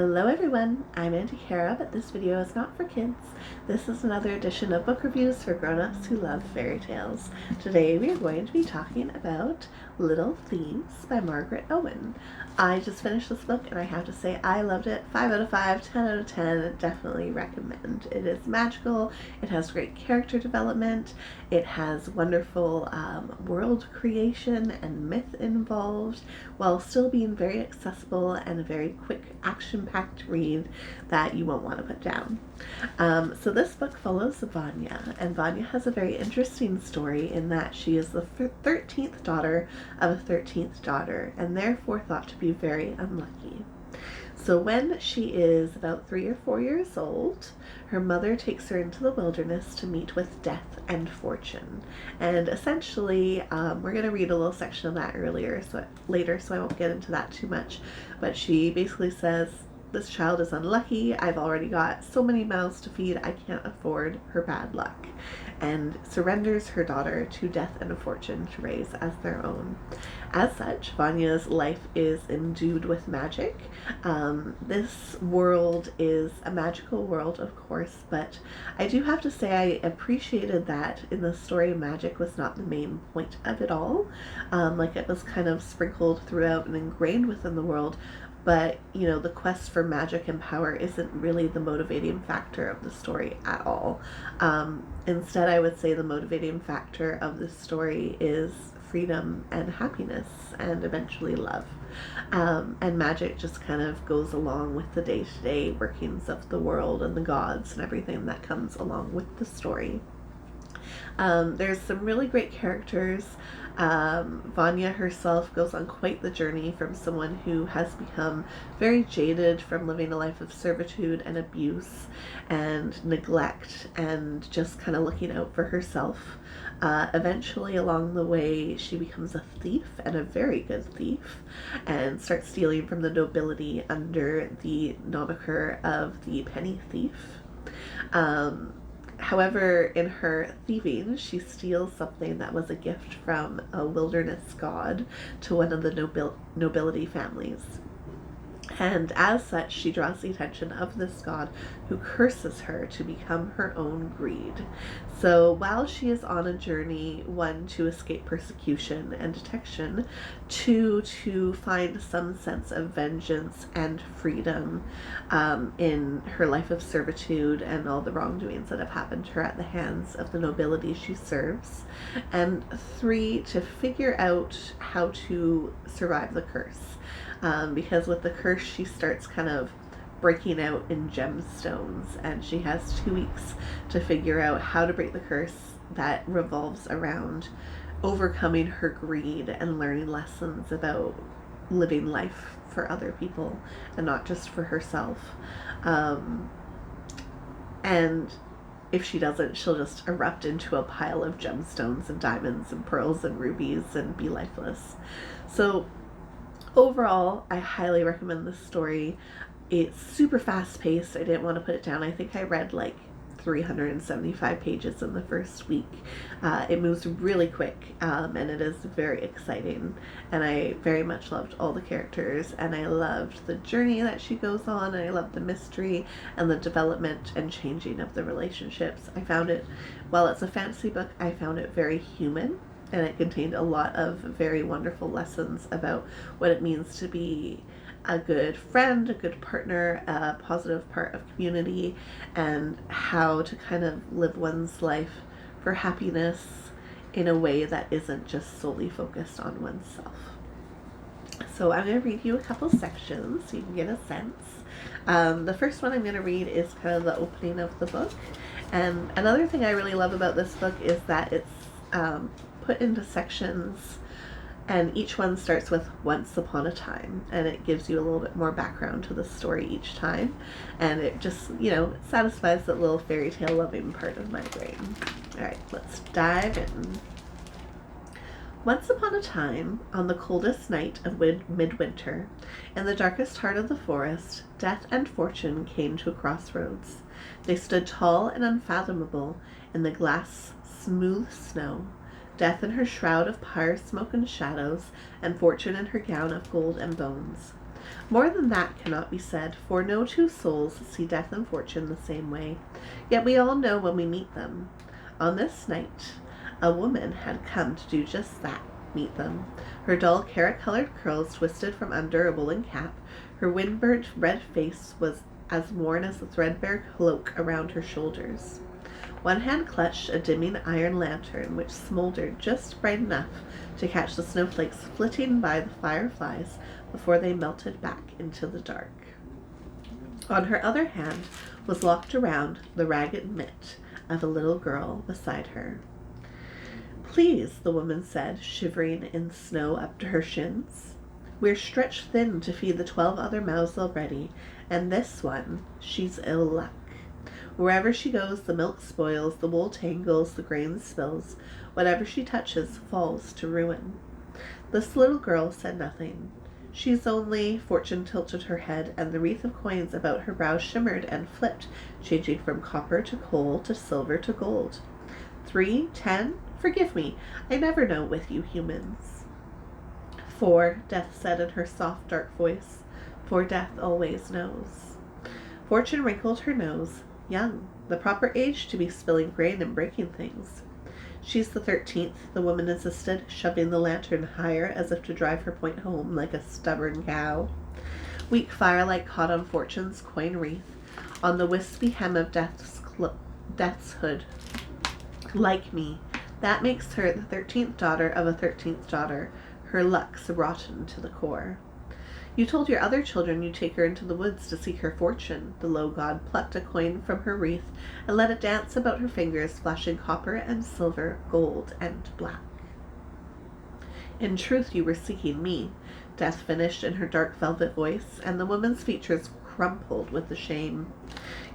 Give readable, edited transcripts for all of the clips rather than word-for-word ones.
Hello everyone, I'm Auntie Kara, but this video is not for kids. This is another edition of book reviews for grown-ups who love fairy tales. Today we are going to be talking about Little Thieves by Margaret Owen. I just finished this book and I have to say I loved it. 5 out of 5, 10 out of 10, definitely recommend. It is magical, it has great character development, it has wonderful world creation and myth involved, while still being very accessible and a very quick action-packed read that you won't want to put down. So this book follows Vanya, and Vanya has a very interesting story in that she is the 13th daughter of a 13th daughter, and therefore thought to be very unlucky. So when she is about 3 or 4 years old, her mother takes her into the wilderness to meet with Death and Fortune. And essentially, we're going to read a little section of that later, so I won't get into that too much. But she basically says, this child is unlucky. I've already got so many mouths to feed. I can't afford her bad luck. And surrenders her daughter to Death and Fortune to raise as their own. As such, Vanya's life is endued with magic. This world is a magical world, of course, but I do have to say I appreciated that in the story magic was not the main point of it all. Like it was kind of sprinkled throughout and ingrained within the world. But, you know, the quest for magic and power isn't really the motivating factor of the story at all. Instead, I would say the motivating factor of this story is freedom and happiness and eventually love. And magic just kind of goes along with the day-to-day workings of the world and the gods and everything that comes along with the story. There's some really great characters. Vanya herself goes on quite the journey from someone who has become very jaded from living a life of servitude and abuse and neglect and just kind of looking out for herself. Eventually along the way she becomes a thief, and a very good thief, and starts stealing from the nobility under the moniker of the penny thief. However, in her thieving, she steals something that was a gift from a wilderness god to one of the nobility families. And as such, she draws the attention of this god, who curses her to become her own greed. So while she is on a journey, 1, to escape persecution and detection, 2, to find some sense of vengeance and freedom in her life of servitude and all the wrongdoings that have happened to her at the hands of the nobility she serves, and 3, to figure out how to survive the curse. Because with the curse she starts kind of breaking out in gemstones, and she has 2 weeks to figure out how to break the curse that revolves around overcoming her greed and learning lessons about living life for other people and not just for herself. And if she doesn't, she'll just erupt into a pile of gemstones and diamonds and pearls and rubies and be lifeless. So overall, I highly recommend this story. It's super fast-paced. I didn't want to put it down. I think I read like 375 pages in the first week. It moves really quick, and it is very exciting. And I very much loved all the characters, and I loved the journey that she goes on, and I loved the mystery and the development and changing of the relationships. I found it, while it's a fantasy book, I found it very human. And it contained a lot of very wonderful lessons about what it means to be a good friend, a good partner, a positive part of community, and how to kind of live one's life for happiness in a way that isn't just solely focused on oneself. So I'm going to read you a couple sections so you can get a sense. The first one I'm going to read is kind of the opening of the book. And another thing I really love about this book is that it's put into sections, and each one starts with once upon a time, and it gives you a little bit more background to the story each time, and it just, you know, satisfies that little fairy tale loving part of my brain. Alright, let's dive in. Once upon a time, on the coldest night of midwinter, in the darkest heart of the forest, Death and Fortune came to a crossroads. They stood tall and unfathomable in the glass smooth snow, Death in her shroud of pyre smoke and shadows, and Fortune in her gown of gold and bones. More than that cannot be said, for no two souls see death and fortune the same way. Yet we all know when we meet them. On this night, a woman had come to do just that, meet them. Her dull carrot-colored curls twisted from under a woolen cap, her windburnt red face was as worn as the threadbare cloak around her shoulders. One hand clutched a dimming iron lantern, which smoldered just bright enough to catch the snowflakes flitting by the fireflies before they melted back into the dark. On her other hand was locked around the ragged mitt of a little girl beside her. "Please," the woman said, shivering in snow up to her shins. "We're stretched thin to feed the 12 other mouths already, and this one, she's ill luck. Wherever she goes, the milk spoils, the wool tangles, the grain spills. Whatever she touches falls to ruin." This little girl said nothing. "She's only—" Fortune tilted her head, and the wreath of coins about her brow shimmered and flipped, changing from copper to coal to silver to gold. 3, 10? Forgive me, I never know with you humans. 4, Death said in her soft, dark voice, for Death always knows. Fortune wrinkled her nose. Young, the proper age to be spilling grain and breaking things. "She's the 13th, the woman insisted, shoving the lantern higher as if to drive her point home like a stubborn cow. Weak firelight caught on Fortune's coin wreath, on the wispy hem of Death's hood. Like me, that makes her the 13th daughter of a 13th daughter, her luck's rotten to the core. You told your other children you'd take her into the woods to seek her fortune." The low god plucked a coin from her wreath and let it dance about her fingers, flashing copper and silver, gold and black. "In truth, you were seeking me," Death finished in her dark velvet voice, and the woman's features crumpled with the shame.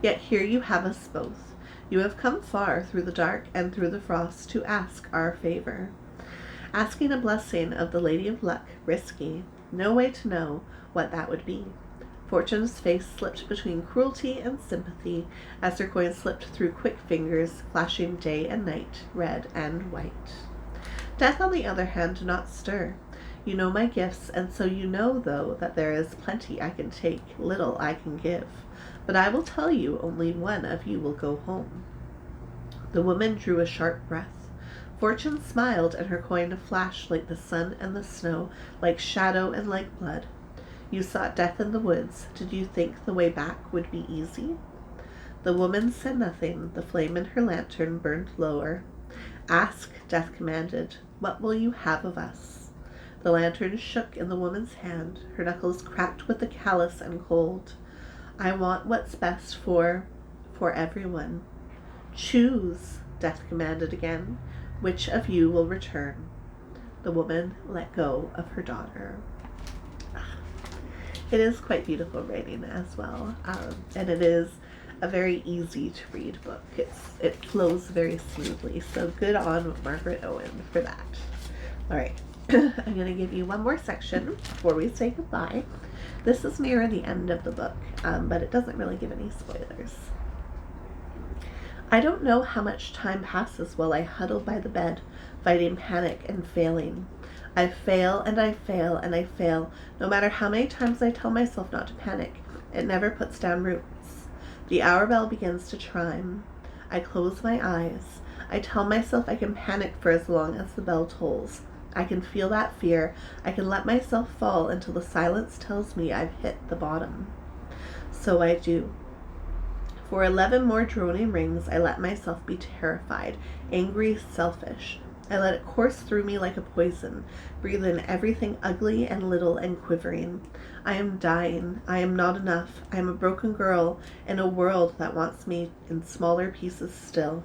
"Yet here you have us both. You have come far through the dark and through the frost to ask our favor. Asking a blessing of the Lady of Luck, risky. No way to know what that would be." Fortune's face slipped between cruelty and sympathy as her coin slipped through quick fingers, flashing day and night, red and white. Death, on the other hand, did not stir. "You know my gifts, and so you know, though, that there is plenty I can take, little I can give. But I will tell you, only one of you will go home." The woman drew a sharp breath. Fortune smiled, and her coin flashed like the sun and the snow, like shadow and like blood. "You sought death in the woods. Did you think the way back would be easy?" The woman said nothing. The flame in her lantern burned lower. "Ask," Death commanded. "What will you have of us?" The lantern shook in the woman's hand. Her knuckles cracked with the callous and cold. "I want what's best for everyone." "Choose," Death commanded again. "Which of you will return?" The woman let go of her daughter. It is quite beautiful writing as well, and it is a very easy to read book. It flows very smoothly, so good on Margaret Owen for that. All right, I'm going to give you one more section before we say goodbye. This is near the end of the book, but it doesn't really give any spoilers. "I don't know how much time passes while I huddle by the bed, fighting panic and failing. I fail and I fail and I fail. No matter how many times I tell myself not to panic, it never puts down roots. The hour bell begins to chime. I close my eyes. I tell myself I can panic for as long as the bell tolls. I can feel that fear. I can let myself fall until the silence tells me I've hit the bottom. So I do. For 11 more droning rings, I let myself be terrified, angry, selfish. I let it course through me like a poison, breathe in everything ugly and little and quivering. I am dying. I am not enough. I am a broken girl in a world that wants me in smaller pieces still.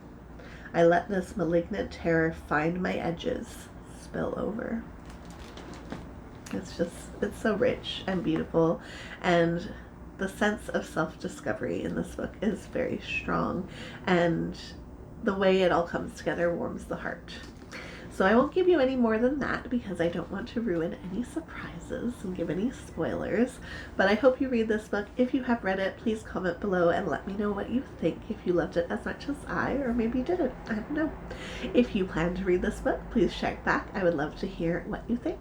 I let this malignant terror find my edges, spill over." It's so rich and beautiful, and the sense of self-discovery in this book is very strong, and the way it all comes together warms the heart. So I won't give you any more than that because I don't want to ruin any surprises and give any spoilers, but I hope you read this book. If you have read it, please comment below and let me know what you think, if you loved it as much as I, or maybe you didn't. I don't know. If you plan to read this book, please check back. I would love to hear what you think.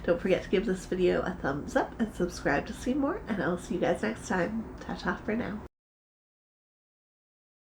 Don't forget to give this video a thumbs up and subscribe to see more, and I'll see you guys next time. Ta-ta for now.